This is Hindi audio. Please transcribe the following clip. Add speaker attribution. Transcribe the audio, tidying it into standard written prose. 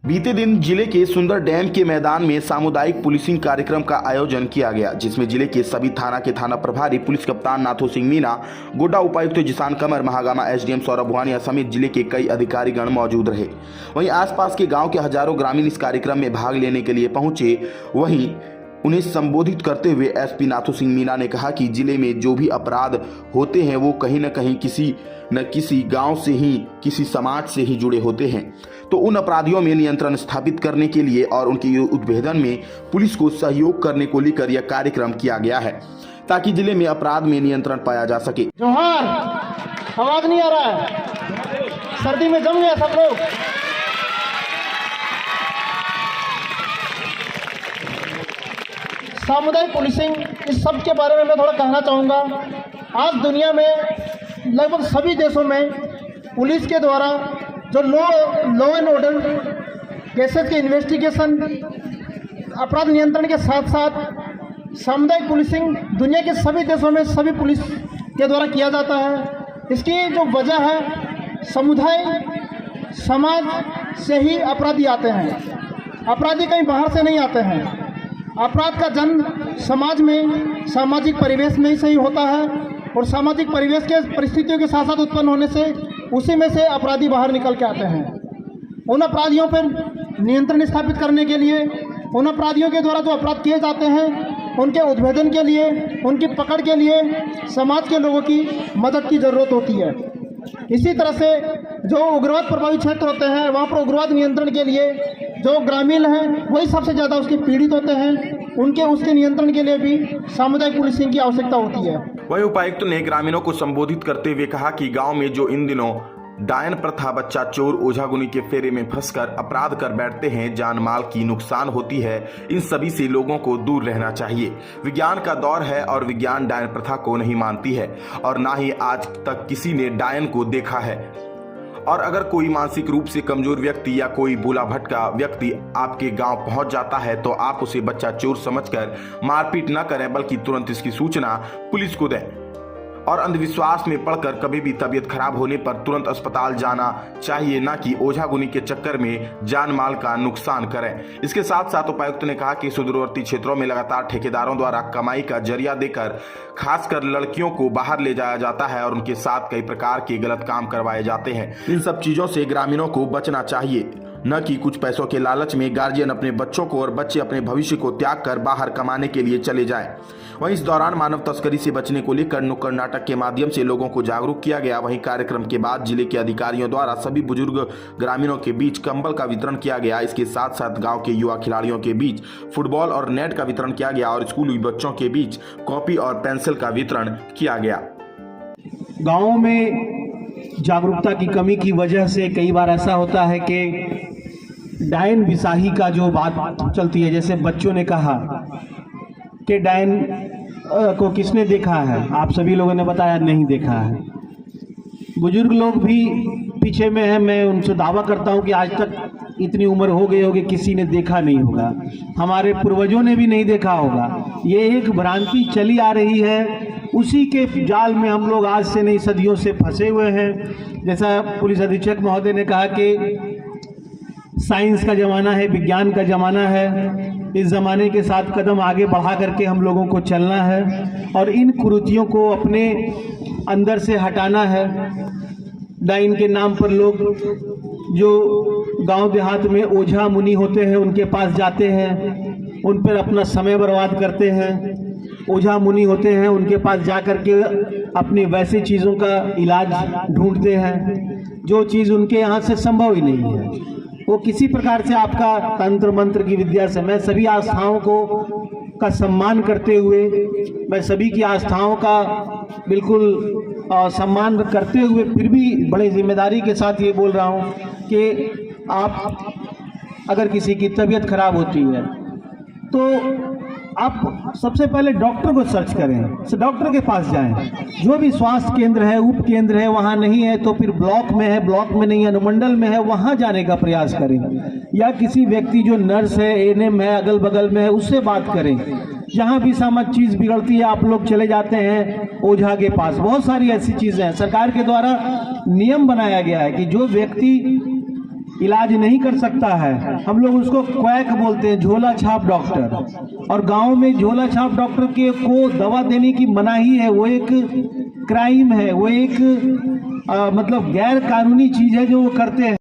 Speaker 1: बीते दिन जिले के सुंदर डैम के मैदान में सामुदायिक पुलिसिंग कार्यक्रम का आयोजन किया गया, जिसमें जिले के सभी थाना के थाना प्रभारी पुलिस कप्तान नाथू सिंह मीना, गोड्डा उपायुक्त जिसान कमर, महागामा एसडीएम सौरभ भुवानिया समेत जिले के कई अधिकारीगण मौजूद रहे। वहीं आसपास के गांव के हजारों ग्रामीण इस कार्यक्रम में भाग लेने के लिए पहुंचे। वहीं उन्हें संबोधित करते हुए एसपी नाथू सिंह मीना ने कहा कि जिले में जो भी अपराध होते हैं वो कहीं न कहीं किसी न किसी गांव से ही, किसी समाज से ही जुड़े होते हैं। तो उन अपराधियों में नियंत्रण स्थापित करने के लिए और उनके उद्भेदन में पुलिस को सहयोग करने को लेकर यह कार्यक्रम किया गया है, ताकि जिले में अपराध में नियंत्रण पाया जा सके।
Speaker 2: जोहार, आवाज नहीं आ रहा है, सर्दी में जम गया सब लोग। सामुदायिक पुलिसिंग, इस सब के बारे में मैं थोड़ा कहना चाहूँगा। आज दुनिया में लगभग सभी देशों में पुलिस के द्वारा जो लॉ एंड ऑर्डर केसेस के इन्वेस्टिगेशन, अपराध नियंत्रण के साथ साथ सामुदायिक पुलिसिंग दुनिया के सभी देशों में सभी पुलिस के द्वारा किया जाता है। इसकी जो वजह है, समुदाय समाज से ही अपराधी आते हैं। अपराधी कहीं बाहर से नहीं आते हैं। अपराध का जन्म समाज में, सामाजिक परिवेश में ही सही होता है, और सामाजिक परिवेश के परिस्थितियों के साथ साथ उत्पन्न होने से उसी में से अपराधी बाहर निकल के आते हैं। उन अपराधियों पर नियंत्रण स्थापित करने के लिए, उन अपराधियों के द्वारा जो अपराध किए जाते हैं उनके उद्भेदन के लिए, उनकी पकड़ के लिए समाज के लोगों की मदद की ज़रूरत होती है। इसी तरह से जो उग्रवाद प्रभावित क्षेत्र होते हैं वहाँ पर उग्रवाद नियंत्रण के लिए जो ग्रामीण हैं वही सबसे ज़्यादा उसके पीड़ित होते हैं। उसके नियंत्रण के लिए भी सामुदायिक पुलिसिंग की आवश्यकता होती है।
Speaker 1: वहीं उपायुक्त ने ग्रामीणों को संबोधित करते हुए कहा कि गांव में जो इन दिनों डायन प्रथा, बच्चा चोर, ओझागुनी के फेरे में फंसकर अपराध कर बैठते हैं, जान माल की नुकसान होती है, इन सभी से लोगों को दूर रहना चाहिए। विज्ञान का दौर है और विज्ञान डायन प्रथा को नहीं मानती है और ना ही आज तक किसी ने डायन को देखा है। और अगर कोई मानसिक रूप से कमजोर व्यक्ति या कोई भूला भटका व्यक्ति आपके गांव पहुंच जाता है तो आप उसे बच्चा चोर समझकर मारपीट न करें, बल्कि तुरंत इसकी सूचना पुलिस को दें। और अंधविश्वास में पड़कर कभी भी तबीयत खराब होने पर तुरंत अस्पताल जाना चाहिए, ना कि ओझागुनी के चक्कर में जान माल का नुकसान करें। इसके साथ साथ उपायुक्त ने कहा कि सुदूरवर्ती क्षेत्रों में लगातार ठेकेदारों द्वारा कमाई का जरिया देकर खासकर लड़कियों को बाहर ले जाया जाता है और उनके साथ कई प्रकार के गलत काम करवाए जाते हैं। इन सब चीजों से ग्रामीणों को बचना चाहिए, न कि कुछ पैसों के लालच में गार्जियन अपने बच्चों को और बच्चे अपने भविष्य को त्याग कर बाहर कमाने के लिए चले जाएं। वहीं इस दौरान मानव तस्करी से बचने को लेकर नुक्कड़ नाटक के माध्यम से लोगों को जागरूक किया गया। वहीं कार्यक्रम के बाद जिले के अधिकारियों द्वारा सभी बुजुर्ग ग्रामीणों के बीच कंबल का वितरण किया गया। इसके साथ साथ गाँव के युवा खिलाड़ियों के बीच फुटबॉल और नेट का वितरण किया गया और स्कूली बच्चों के बीच कॉपी और पेंसिल का वितरण किया गया।
Speaker 3: गाँव में जागरूकता की कमी की वजह से कई बार ऐसा होता है कि डायन विसाही का जो बात चलती है, जैसे बच्चों ने कहा कि डायन को किसने देखा है, आप सभी लोगों ने बताया नहीं देखा है। बुजुर्ग लोग भी पीछे में हैं, मैं उनसे दावा करता हूं कि आज तक इतनी उम्र हो गई होगी किसी ने देखा नहीं होगा, हमारे पूर्वजों ने भी नहीं देखा होगा। ये एक भ्रांति चली आ रही है, उसी के जाल में हम लोग आज से नहीं सदियों से फंसे हुए हैं। जैसा पुलिस अधीक्षक महोदय ने कहा कि साइंस का ज़माना है, विज्ञान का ज़माना है, इस ज़माने के साथ कदम आगे बढ़ा करके हम लोगों को चलना है और इन कुरीतियों को अपने अंदर से हटाना है। डाइन के नाम पर लोग जो गांव देहात में ओझा मुनि होते हैं उनके पास जाते हैं, उन पर अपना समय बर्बाद करते हैं। ओझा मुनि होते हैं उनके पास जा कर के अपनी वैसी चीज़ों का इलाज ढूंढते हैं जो चीज़ उनके यहाँ से संभव ही नहीं है। वो किसी प्रकार से आपका तंत्र मंत्र की विद्या से, मैं सभी आस्थाओं का सम्मान करते हुए, मैं सभी की आस्थाओं का बिल्कुल सम्मान करते हुए फिर भी बड़े जिम्मेदारी के साथ ये बोल रहा हूँ कि आप अगर किसी की तबीयत खराब होती है तो आप सबसे पहले डॉक्टर को सर्च करें, डॉक्टर के पास जाएं। जो भी स्वास्थ्य केंद्र है, उप केंद्र है, वहाँ नहीं है तो फिर ब्लॉक में है, ब्लॉक में नहीं है अनुमंडल में है, वहाँ जाने का प्रयास करें। या किसी व्यक्ति जो नर्स है, एएनएम है, अगल बगल में है, उससे बात करें। जहाँ भी सामाजिक चीज़ बिगड़ती है आप लोग चले जाते हैं ओझा के पास। बहुत सारी ऐसी चीज़ें हैं। सरकार के द्वारा नियम बनाया गया है कि जो व्यक्ति इलाज नहीं कर सकता है, हम लोग उसको क्वैक बोलते हैं, झोला छाप डॉक्टर। और गांव में झोला छाप डॉक्टर के को दवा देने की मनाही है, वो एक क्राइम है, वो एक मतलब गैर कानूनी चीज है जो वो करते हैं।